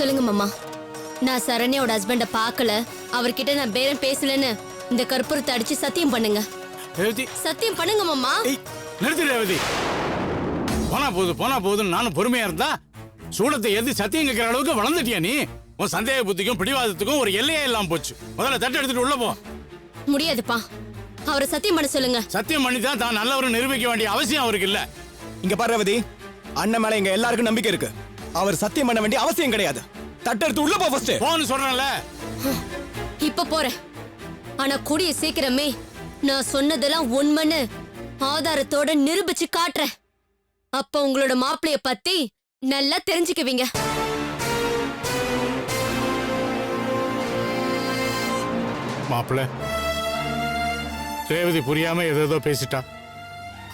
சொல்லுங்க மாமா. நான் சரண்யாவோட ஹஸ்பண்ட பார்க்கல, அவர்கிட்ட நான் பேரம் பேசலன்னு இந்த கற்பூரத்தை அடிச்சு சத்தியம் பண்ணுங்க. ரேவதி, சத்தியம் பண்ணுங்க மாமா. நிறுத்து ரேவதி. போனா போதும் நானும் பொறுமையா இருந்தா சூடத்தை எது சத்தியம் கேட்கிற அளவுக்கு வளர்ந்துட்டியா நீ? உன் சந்தேக புத்திக்கும் பிடிவாதத்துக்கும் ஒரு எல்லையே இல்லாம போச்சு. முதல்ல தட்டு எடுத்துட்டு உள்ள போ. முடியாதுப்பா, அவரை சத்தியம் பண்ண சொல்லுங்க. சத்தியம் பண்ணி தான் நல்லவரை நிரூபிக்க வேண்டிய அவசியம் அவருக்கு இல்ல. இங்க பாரு ரேவதி, அண்ணன் மேல எங்க எல்லாருக்கும் நம்பிக்கை இருக்கு. அவர் சத்தியம் பண்ண வேண்டிய அவசியம் கிடையாது. தட்டு எடுத்து உள்ள போ ஃபர்ஸ்ட். போன்னு சொல்றேன்ல. இப்ப போறேன். ஆனா கூடிய சீக்கிரமே நான் சொன்னதெல்லாம் உண்மைன்னு ஆதாரத்தோட நிரூபிச்சு காட்டுறேன். அப்ப உங்களோட மாப்பிளைய பத்தி நல்லா தெரிஞ்சுக்குவீங்க. மாப்பிள்ள, ரேவதி புரியாம ஏதோ பேசிட்டா.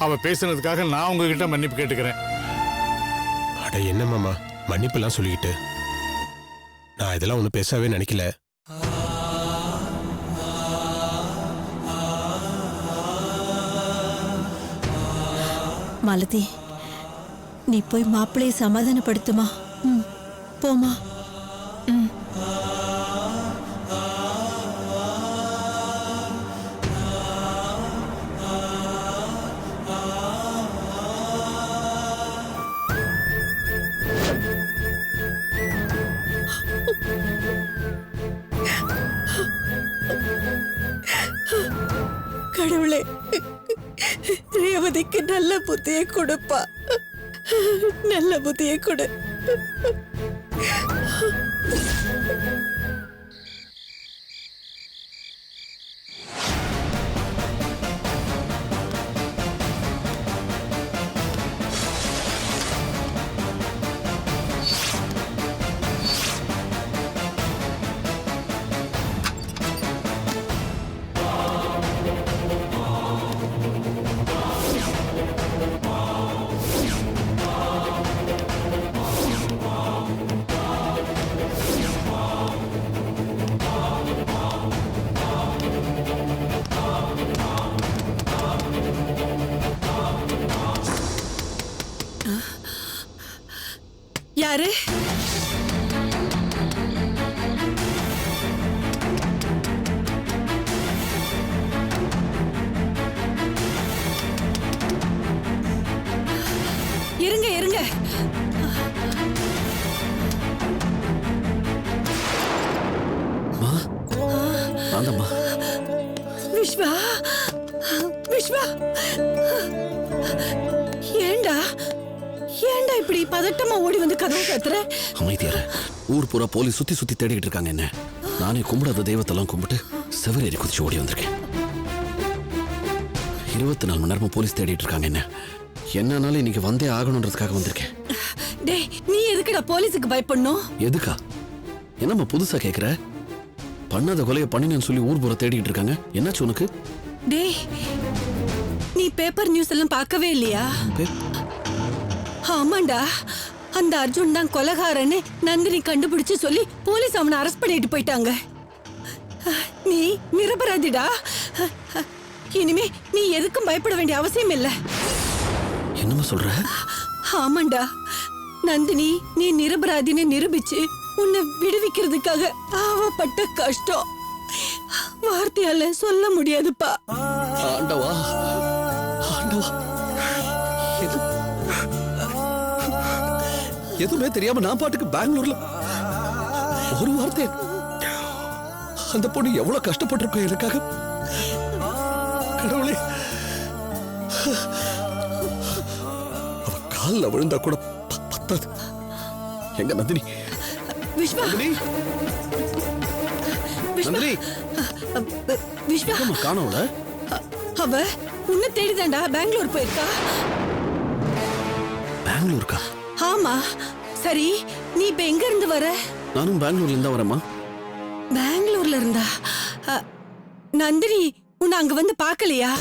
அவ பேசுனதுக்காக நான் உங்ககிட்ட மன்னிப்பு கேட்டுக்கிறேன். அட என்ன மாமா மன்னிப்பு எல்லாம் சொல்லிக்கிட்டு, நான் இதெல்லாம் ஒன்னும் பேசவே நினைக்கல. மாலதி, நீ போய் மாப்பிள்ளையை சமாதானப்படுத்துமா. போமா. கடவுளே, ரேவதிக்கு நல்ல புத்தியை கொடுப்பா. நல்ல புத்தியை கொடு. யாரு? இருங்க இருங்க. விஸ்வா, விஸ்வா, ஏண்டா ஏண்டா இப்படி பதட்டமா ஓடி வந்து கதவு கத்துற? அமைதியார. ஊர் பூரா போலீஸ் சுத்தி சுத்தி தேடிட்டு இருக்காங்க. என்ன நானே கும்பிடாத தெய்வத்தெல்லாம் கும்பிட்டு செவரேறி குதிச்சு ஓடி வந்திருக்கேன். 24 மணி நேரமா போலீஸ் தேடிட்டு இருக்காங்க. என்னன்னாலும் இன்னைக்கு வந்தே ஆகணும்ன்றதுக்காக வந்திருக்கேன். டேய், நீ எதுக்குடா போலீஸுக்கு பயப்படணும்? எதுக்கா? என்னம்மா புதுசா கேக்குற? பண்ணாத கொலையை பண்ணினேன்னு சொல்லி ஊர் பூரா தேடிட்டு இருக்காங்க. என்னாச்சு உனக்கு? டேய், நீ பேப்பர் நியூஸ் எல்லாம் பார்க்கவே இல்லையா? ஆமாண்டா, அந்த அர்ஜுன் தான் கொலைகாரன்னு நந்தினி கண்டுபிடிச்சு சொல்லி போலீஸ் அவனை அரெஸ்ட் பண்ணிட்டு போயிட்டாங்க. நீ நிரபராதிடா. இனிமே நீ எதுக்கும் பயப்பட வேண்டிய அவசியம் இல்ல. என்னம்மா சொல்ற? ஆமாண்டா, நந்தினி நீ நிரபராதின்னு நிரூபிச்சு உன்னை விடுவிக்கிறதுக்காக ஆவப்பட்ட கஷ்டம் வார்த்தையால சொல்ல முடியாதுப்பா. ஆண்டவா, ஆண்டவா, எதுவுமே தெரியாம நான் பாட்டுக்கு பெங்களூர்ல ஒரு வார்த்தை. அந்த பொண்ணு எவ்வளவு கஷ்டப்பட்டிருக்கோம் எனக்காக. கடவுளே, அவ கால்ல விழுந்தா கூட பத்தாது. எங்க நந்தினி? விஸ்வா, நந்தினி, நந்தினி, விஸ்வா காணோம்ல? அவ உன்னை தேடிதாண்டா பெங்களூர் போயிருக்கா. பெங்களூருக்கா? ஆமா. சரி, நீ இப்ப எங்க இருந்து வர? நானும் பெங்களூர்ல இருந்தா வரேம்மா. பெங்களூர்ல இருந்தா? நந்தினி உன்னை அங்க வந்து பாக்கலையா?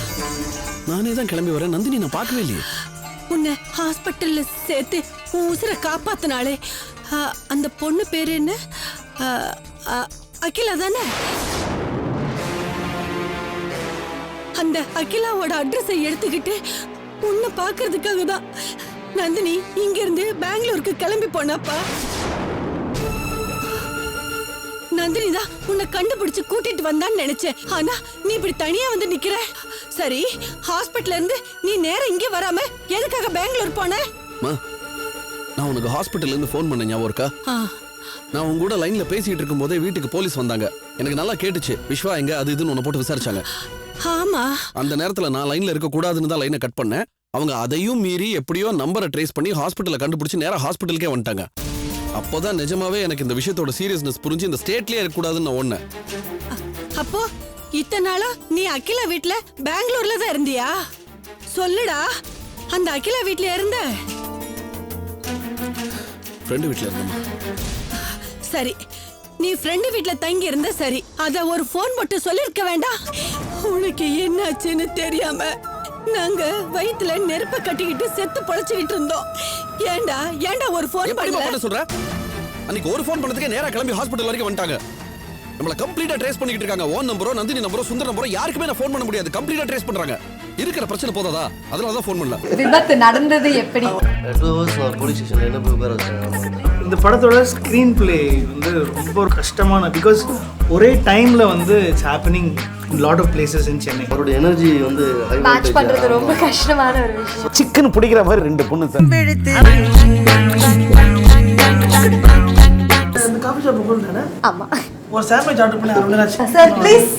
நானே தான் கிளம்பி வரேன். நந்தினி நான் பார்க்கவே இல்லையே. உன்னை ஹாஸ்பிட்டல்ல சேர்த்து உன் உசுரை காப்பாத்தினாலே அந்த பொண்ணு பேரு என்ன? அகிலா தானே? அந்த அகிலாவோட அட்ரஸை எடுத்துக்கிட்டு உன்னை பாக்குறதுக்காக தான் நந்தினி இங்க இருந்து பெங்களூருக்கு கிளம்பி போனாப்பா. நந்தினி தான் உன்னை கண்டுபிடிச்சு கூட்டிட்டு வந்தான்னு நினைச்சேன். ஆனா நீ இப்படி தனியா வந்து நிக்கிற. சரி, ஹாஸ்பிடல்ல இருந்து நீ நேரா இங்கே வராம எதுக்காக பெங்களூர் போன? நான் உனக்கு ஹாஸ்பிட்டல்ல இருந்து ஃபோன் பண்ண ஞாபகம் இருக்கா? நான் உங்க கூட லைன்ல பேசிட்டு இருக்கும் போதே வீட்டுக்கு போலீஸ் வந்தாங்க. எனக்கு நல்லா கேட்டுச்சு, விஸ்வா எங்க அது இதுன்னு உன்னை போட்டு விசாரிச்சாங்க. ஆமா, அந்த நேரத்துல நான் லைன்ல இருக்க கூடாதுன்னு தான் லைனை கட் பண்ணேன். அவங்க அதையும் மீறி எப்படியோ நம்பரை ட்ரேஸ் பண்ணி ஹாஸ்பிட்டல்ல கண்டுபிடிச்சு நேரா ஹாஸ்பிட்டலுக்கே வந்துட்டாங்க. அப்போதான் நிஜமாவே எனக்கு இந்த விஷயத்தோட சீரியஸ்னஸ் புரிஞ்சு இந்த ஸ்டேட்லயே இருக்க கூடாதுன்னு நான் ஒண்ணு. அப்போ இத்தனை நாளா நீ அகிலா வீட்ல பெங்களூர்ல தான் இருந்தியா? சொல்லுடா, அந்த அகிலா வீட்ல இருந்த? ஃப்ரெண்டு வீட்ல இருந்தேன். சரி, நீ ஃப்ரெண்டு வீட்ல தங்கி இருந்த. சரி, அத ஒரு போன் மட்டும் சொல்லிருக்க வேண்டாம்? உனக்கு என்னாச்சுன்னு தெரியாம நாங்க வயித்துல நெருப்ப கட்டிக்கிட்டு செத்து பொழைச்சுக்கிட்டு இருந்தோம். ஏண்டா ஒரு போன் பண்ணல? சொல்ற, அன்னைக்கு ஒரு போன் பண்ணதுக்கே நேரா கிளம்பி ஹாஸ்பிடல் வரைக்கும் வந்துட்டாங்க. நம்மள கம்ப்ளீட்டா ட்ரேஸ் பண்ணிட்டு இருக்காங்க. ஓன் நம்பரோ நந்தினி நம்பரோ சுந்தர் நம்பரோ யாருக்குமே நான் ஃபோன் பண்ண முடியாது. கம்ப்ளீட்டா ட்ரேஸ் பண்றாங்க. இருக்கிற பிரச்சனை போதாதா? அதனால தான் ஃபோன் பண்ணல. விபத்து நடந்தது எப்படி? 2 hours போலீஸ் ஸ்டேஷன்ல என்ன போய் உட்கார வச்சாங்க. இந்த படத்தோட ஸ்க்ரீன் பிளே வந்து ரொம்ப ஒரு கஷ்டமான, பிகாஸ் ஒரே டைம்ல வந்து it's happening in lot of places in Chennai. அவரோட எனர்ஜி வந்து ஹை மேட்ச் பண்றது ரொம்ப கஷ்டமான ஒரு விஷயம். சிக்கன் பிடிக்கிற மாதிரி 2 பொண்ணு சார். இந்த காபி ஷாப் போகுது தானே? ஆமா. ஒரு சாண்ட்விச் ஆர்டர் பண்ணி அரவிந்தராஜ் சார் ப்ளீஸ்.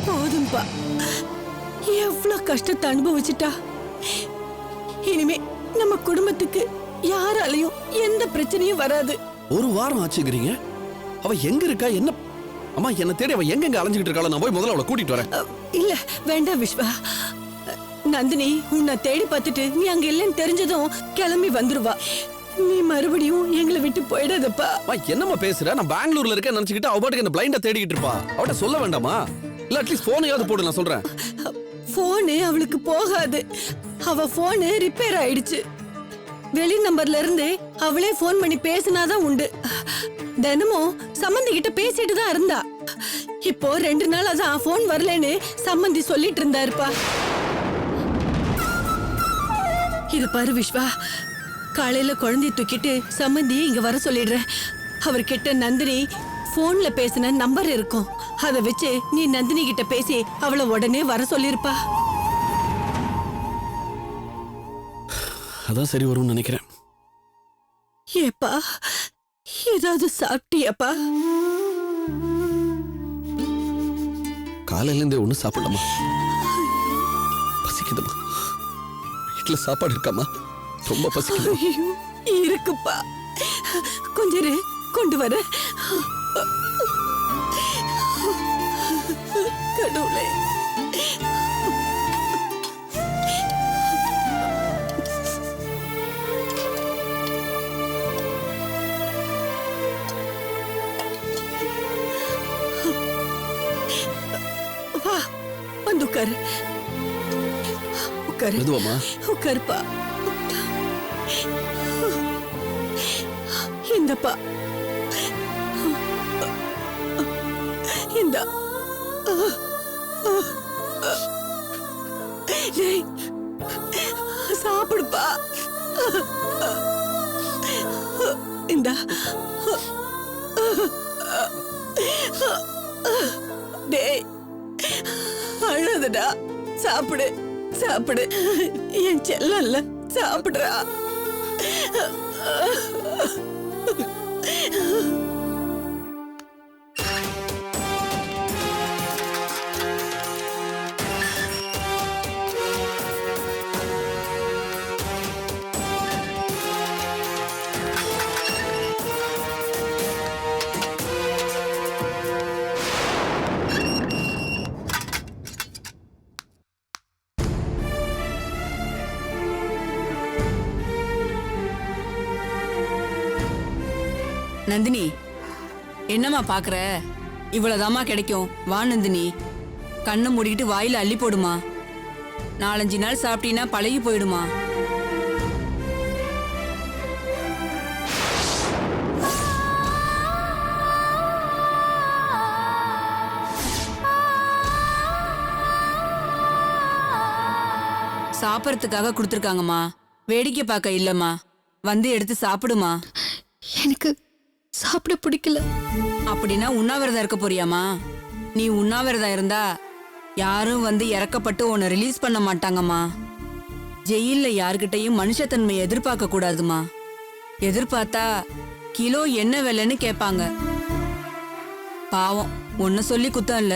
போதும்பா, எவ்வளவு கஷ்டத்தை அனுபவிச்சுட்டா. இனிமே நம்ம குடும்பத்துக்கு யாராலையும் எந்த பிரச்சனையும் வராது. ஒரு வாரம் ஆச்சுங்கிறீங்க. அவ எங்க இருக்கா? என்ன அம்மா என்ன தேடி அவ எங்க அலைஞ்சிட்டு இருக்காளோ? நான் போய் முதல்ல அவளை கூட்டிட்டு வரேன். இல்ல வேண்டாம் விஸ்வா. நந்தினி உன்னை தேடி பார்த்துட்டு நீ அங்க இல்லைன்னு தெரிஞ்சதும் கிளம்பி வந்துருவா. நீ மறுபடியும் எங்களை விட்டு போயிடாதப்பா. என்னம்மா பேசுற? நான் பெங்களூர்ல இருக்கேன் நினைச்சுக்கிட்டு அவ பாட்டுக்கு என்ன பிளைண்டா தேடிக்கிட்டு இருப்பா. அவட்ட சொல்ல வேண்டாமா? இல்ல அட்லீஸ்ட் போனையாவது போடு. நான் சொல்றேன், போனு அவளுக்கு போகாது. அவ போனு ரிப்பேர் ஆயிடுச்சு. வெளி நம்பர்ல இருந்து அவளே போன் பண்ணி பேசினாதான் உண்டு. தினமும் சம்மந்தி கிட்ட பேசிட்டு தான் இருந்தா. இப்போ 2 நாளா தான் போன் வரலன்னு சம்மந்தி சொல்லிட்டு இருந்தாருப்பா. இது பாரு விஸ்வா, காலையில குழந்தைய தூக்கிட்டு சம்மந்தி இங்க வர சொல்லிடுறேன். அவர்கிட்ட நந்தினி போன்ல பேசின நம்பர் இருக்கும். அதை வச்சு நீ நந்தினி கிட்ட பேசி அவளை உடனே வர சொல்லிருப்பா. அதான் சரி வரும்னு நினைக்கிறேன். ஏப்பா, ஏதாவது சாப்பிட்டியாப்பா? காலையில இருந்தே ஒண்ணு சாப்பிடலாமா? பசிக்குதுமா? வீட்டுல சாப்பாடு இருக்காமா? ரொம்ப பசிக்குது. இருக்குப்பா, கொஞ்சம் இரு, கொண்டு வர. கடவுளே, வா வந்து உட்காரு. உட்காரு. மெதுவாமா? உட்காருப்பா. இந்தப்பா, இந்த சாப்பிடுப்பா. இந்த டேய், அழாதடா, சாப்பிடு சாப்பிடு. என் செல்லல்ல, சாப்பிடுறா. நந்தினி, என்னம்மா பாக்குற? இவ்வளவுதாம்மா கிடைக்கும். வா நந்தினி, கண்ணை மூடிக்கிட்டு வாயில அள்ளி போடுமா. 4-5 நாள் சாப்பிட்டீங்கன்னா பழகி போயிடுமா. சாப்பிட்றதுக்காக கொடுத்துருக்காங்கம்மா, வேடிக்கை பார்க்க இல்லம்மா. வந்து எடுத்து சாப்பிடுமா. எனக்கு சாப்பிட பிடிக்கல. அப்படின்னா உண்ணாவிரதம் இருக்க போறியாமா? நீ உண்ணாவிரதம் இருந்தா யாரும் வந்து இறக்கப்பட்டு உன்னை ரிலீஸ் பண்ண மாட்டாங்கம்மா. ஜெயில்ல யார்கிட்டயும் மனுஷத்தன்மையை எதிர்பார்க்க கூடாதுமா. எதிர்பார்த்தா கிலோ என்ன விலைன்னு கேட்பாங்க. பாவம், ஒன்ன சொல்லி குத்தம் இல்ல.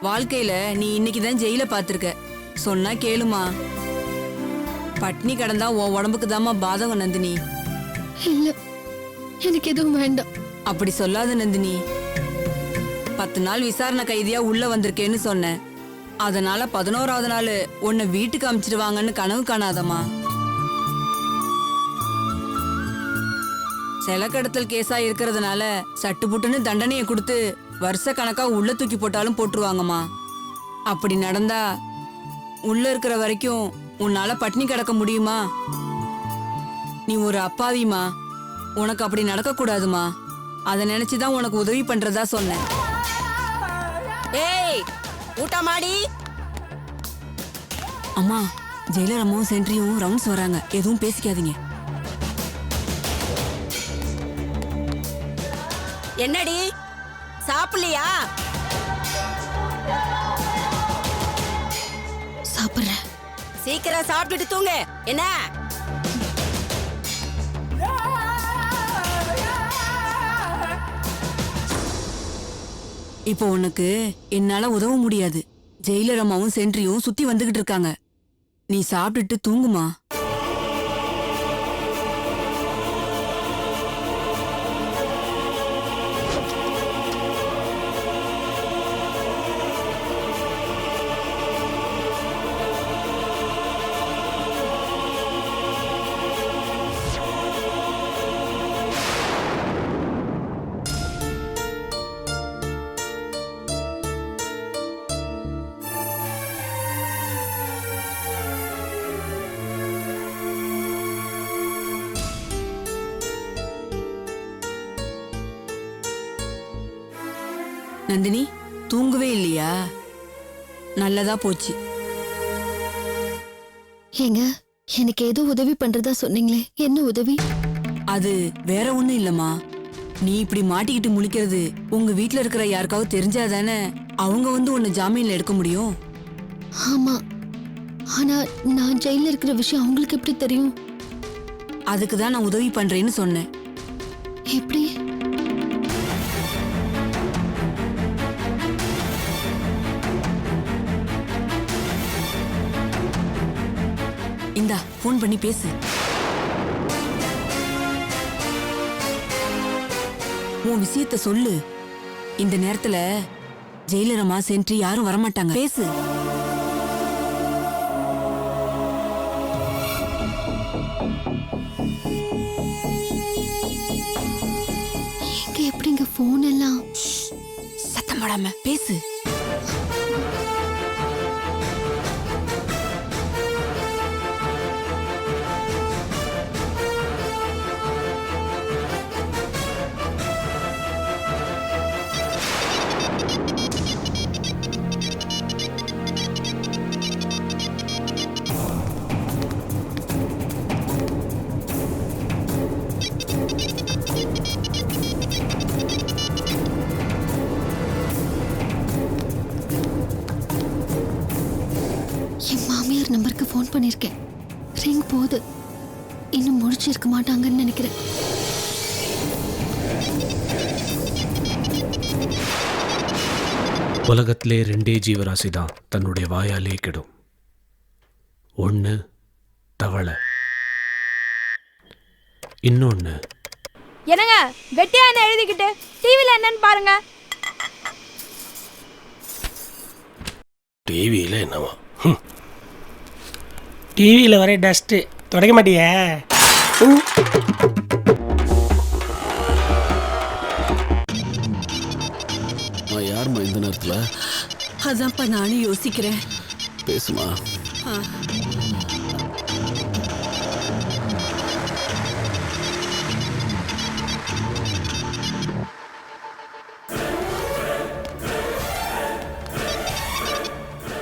வாழ்க்கையில நீ இன்னைக்குதான் ஜெயில பாத்திருக்க. சொன்னா கேளுமா. பட்னி கடந்தா உன் உடம்புக்கு தாமா பாதகம் நந்தினி. இல்ல, எனக்கு எதுவும் வேண்டாம். அப்படி சொல்லாத நந்தினி. 10 நாள் விசாரணை கைதியா உள்ள வந்திருக்கேன்னு சொன்னேன். அதனால 11வது நாள் உன்னை வீட்டுக்கு அமிச்சிடுவாங்கன்னு கனவு காணாதம்மா. செலக்கடத்தல் கேஸா இருக்கிறதுனால சட்டுப்புட்டுன்னு தண்டனையை கொடுத்து வருஷ கணக்கா உள்ள தூக்கி போட்டாலும் போட்டுருவாங்கம்மா. அப்படி நடந்தா உள்ள இருக்கிற வரைக்கும் உன்னால பட்னி கிடக்க முடியுமா? நீ ஒரு அப்பாவிமா. உனக்கு அப்படி நடக்க கூடாதுமா. அதை நினைச்சுதான் உனக்கு உதவி பண்றதா சொன்னேன். ஏய், ஊட்டமாடி. அம்மா, ஜெயிலர் அம்மாவும் சென்ட்ரியும் ரவுண்ட்ஸ் வராங்க. எதுவும் பேசிக்காதீங்க. என்னடி சாப்பிடலையா? சாப்பிடுறேன். சீக்கிரம் சாப்பிட்டுட்டு தூங்க. என்ன? இப்போ உனக்கு என்னால உதவ முடியாது. ஜெயிலர் அம்மாவும் சென்ட்ரியும் சுத்தி வந்துகிட்டு இருக்காங்க. நீ சாப்பிட்டுட்டு தூங்குமா. நந்தினி, தூங்கவே இல்லையா? நல்லதா போச்சு. ஏங்க, எனக்கு ஏதோ உதவி பண்றதா சொன்னீங்களே, என்ன உதவி? அது வேற ஒண்ணும் இல்லம்மா. நீ இப்படி மாட்டிக்கிட்டு முழிக்கிறது உங்க வீட்ல இருக்கிற யாருக்காவது தெரிஞ்சாதானே அவங்க வந்து உன்னை ஜாமீன்ல எடுக்க முடியும். ஆமா, ஆனா நான் ஜெயில இருக்கிற விஷயம் அவங்களுக்கு எப்படி தெரியும்? அதுக்கு தான் நான் உதவி பண்றேன்னு சொன்னேன். எப்படி? இந்தா, போன் பண்ணி பேசு. உன் விஷயத்த சொல்லு. இந்த நேரத்துல ஜெயிலர் அம்மா சென்ட்ரி யாரும் வரமாட்டாங்க. பேசு. எங்க எப்படிங்க போன் எல்லாம்? சத்தம் போடாம பேசு. என் மாமியார் நம்பருக்கு போன் பண்ணிருக்கேன். ரிங் போகுது. இன்னும் முடிச்சு இருக்க மாட்டாங்கன்னு நினைக்கிறேன். உலகத்திலே 2 ஜீவராசி தான் தன்னுடைய வாயாலே கெடும். ஒன்று தவளை, இன்னொன்று என்னங்க வெட்டியா என்ன எழுதிக்கிட்டு டிவில என்னன்னு பாருங்க. டிவியில் என்னவா? டிவியில் வர டஸ்ட்டு தொடக்க மாட்டிய. யாருமா இந்த நேரத்துல? அதான்ப்பா நானும் யோசிக்கிறேன். பேசுமா.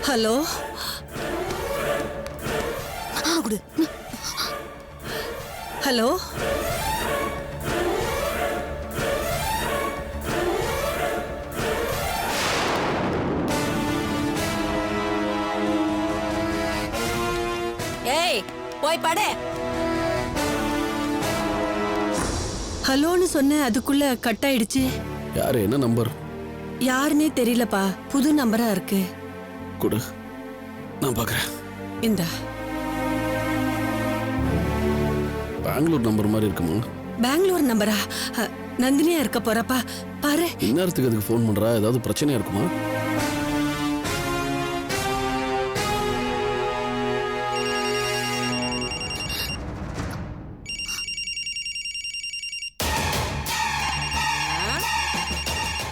ஹலோ, ஹலோ, ஏய் போய் படு. ஹலோன்னு சொன்ன அதுக்குள்ள கட் ஆயிடுச்சு. யாரு என்ன நம்பர்? யாருன்னே தெரியலப்பா, புது நம்பரா இருக்கு. கொடு, நான் பாக்குறேன். இந்தா. பெங்களூர் நம்பர் மாதிரி இருக்குமா? பெங்களூர் நம்பரா? நந்தினியா இருக்க போறப்பா, பாரு. இந்நேரத்துக்கு அதுக்கு ஃபோன் பண்றா? ஏதாவது பிரச்சனையா இருக்குமா?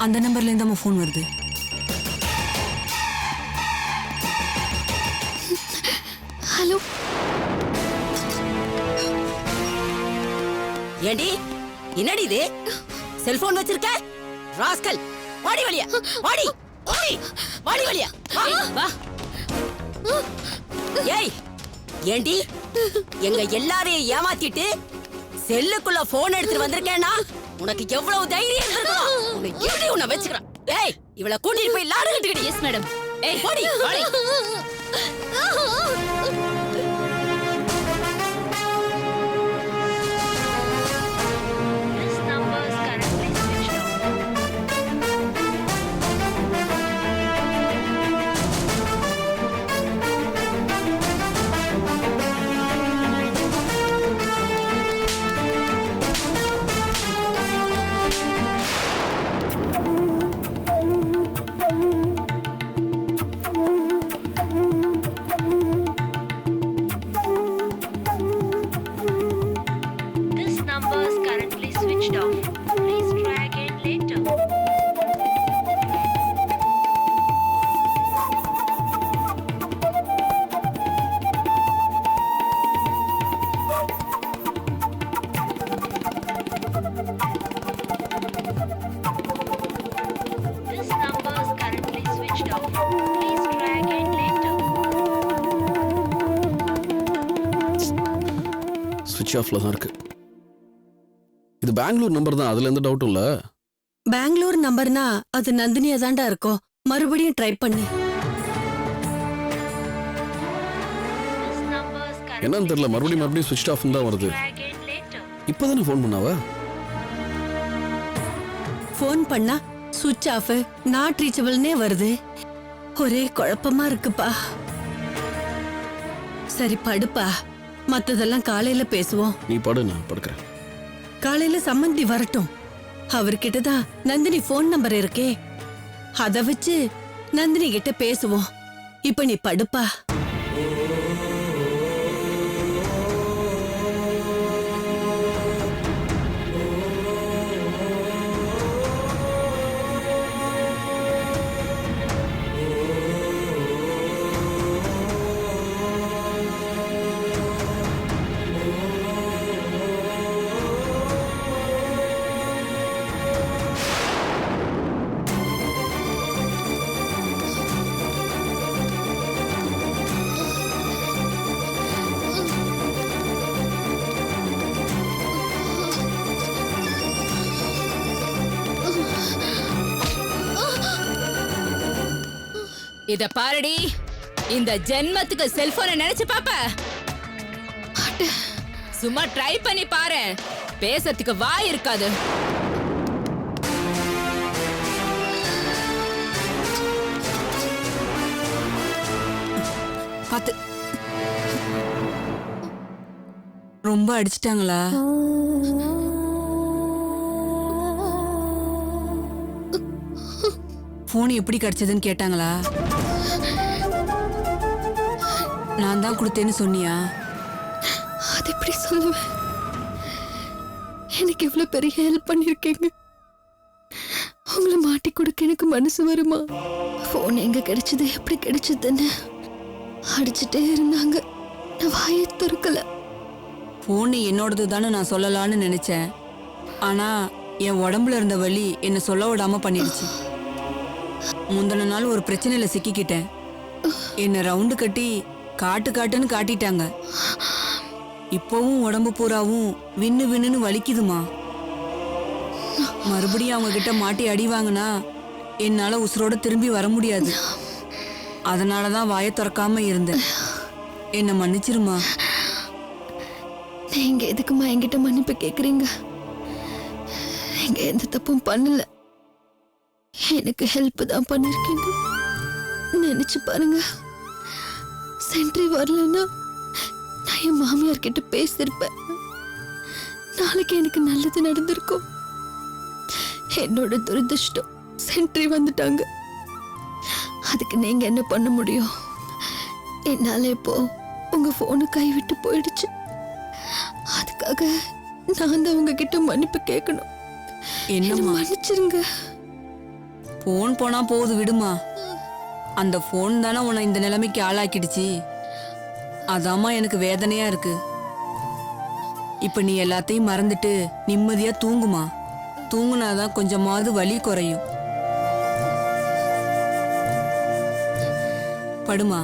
அந்த நம்பர்ல இருந்து ஃபோன் வருது. ஹலோ. ஏண்டி என்னடி இது? செல்போன் வச்சிருக்க? ராஸ்கல், வாடி வலியா, வாடி வாடி வாடி வலியா, வா. ஏய் ஏண்டி எங்க எல்லாரையும் ஏமாத்திட்டு செல்லுக்குள்ள போன் எடுத்துட்டு வந்திருக்கேன்னா உனக்கு எவ்வளவு தைரியம் இருக்கணும்? உன்னை எப்படி உன்னை வச்சுக்கிறேன்? ஏய் இவளை கூட்டிட்டு போய் லாடு கட்டுக்கிட்டு. Yes madam. ஏய் போடி வாடி. ஸ்விட்ச் ஆஃப்ல தான் இருக்கு. இது பெங்களூர் நம்பர் தான், அதுல எந்த டவுட்டும் இல்ல. பெங்களூர் நம்பர்னா அது நந்தினியா தாண்டா இருக்கும். மறுபடியும் ட்ரை பண்ணு. என்னன்னு தெரியல, மறுபடியும் ஸ்விட்ச் ஆஃப் தான் வருது. இப்பதானே ஃபோன் பண்ணாவ? ஃபோன் பண்ணா சுவிட்ச் ஆஃப், நாட் ரீச்சபிள்னே வருது. ஒரே குழப்பமா இருக்குப்பா. சரி படுப்பா, மத்ததெல்லாம் காலையில பேசுவோம். நீ படு, நான் படுக்கிறேன். காலையில சம்மந்தி வரட்டும். அவர்கிட்ட தான் நந்தினி ஃபோன் நம்பர் இருக்கே, அத வச்சு நந்தினி கிட்ட பேசுவோம். இப்ப நீ படுப்பா. இத பாருடி, இந்த ஜென்மத்துக்கு செல்போனை நினைச்சு பாப்ப? சும்மா ட்ரை பண்ணி பாரு, பேசறதுக்கு வாய் இருக்காது. பாத்து ரொம்ப அடிச்சிட்டாங்களா? போன் எப்படி கிடைச்சதுன்னு கேட்டாங்களா? நான் தான் கொடுத்தேன்னு சொன்னியா? அது எப்படி சொல்லுவேன்? எனக்கு இவ்வளவு பெரிய ஹெல்ப் பண்ணிருக்கீங்க, உங்களை மாட்டி கொடுக்க எனக்கு மனசு வருமா? போன் எங்க கிடைச்சது, எப்படி கிடைச்சதுன்னு அடிச்சுட்டே இருந்தாங்க. நான் வாயை திறக்கல. போன் என்னோடது தானே நான் சொல்லலான்னு நினைச்சேன். ஆனா என் உடம்புல இருந்த வலி என்ன சொல்ல விடாம பண்ணிடுச்சு. முந்தின நாள் ஒரு பிரச்சனையில சிக்கிக்கிட்டேன். என்ன ரவுண்டு கட்டி காட்டு காட்டுன்னு காட்டிட்டாங்க. இப்பவும் உடம்பு பூராவும் விண்ணு விண்ணுன்னு வலிக்குதுமா. மறுபடியும் அவங்க கிட்ட மாட்டி அடி வாங்கினா என்னால உசுரோட திரும்பி வர முடியாது. அதனாலதான் வாயை திறக்காம இருந்தேன். என்ன மன்னிச்சிருமா. நீங்க எதுக்குமா என்கிட்ட மன்னிப்பு கேக்குறீங்க? நீங்க எந்த தப்பும் பண்ணல, எனக்கு ஹெல்ப் தான் பண்ணிருக்கீங்க. நினைச்சு பாருங்க, சென்ட்ரி வரலன்னா நான் என் மாமியார் கிட்ட பேசிருப்பேன். நாளைக்கு எனக்கு நல்லது நடந்திருக்கும். என்னோட துரதிர்ஷ்டம் சென்ட்ரி வந்துட்டாங்க. அதுக்கு நீங்க என்ன பண்ண முடியும்? என்னால இப்போ உங்க போனு கைவிட்டு போயிடுச்சு. அதுக்காக நான் தான் உங்ககிட்ட மன்னிப்பு கேட்கணும். என்னம்மா மன்னிச்சிருங்க. போன் போனா போகுது விடுமா. அந்த போன் தானே உன்னை இந்த நிலைமைக்கு ஆளாக்கிடுச்சு. அதாம்மா எனக்கு வேதனையா இருக்கு. இப்ப நீ எல்லாத்தையும் மறந்துட்டு நிம்மதியா தூங்குமா. தூங்குனாதான் கொஞ்சமாவது வலி குறையும். படுமா.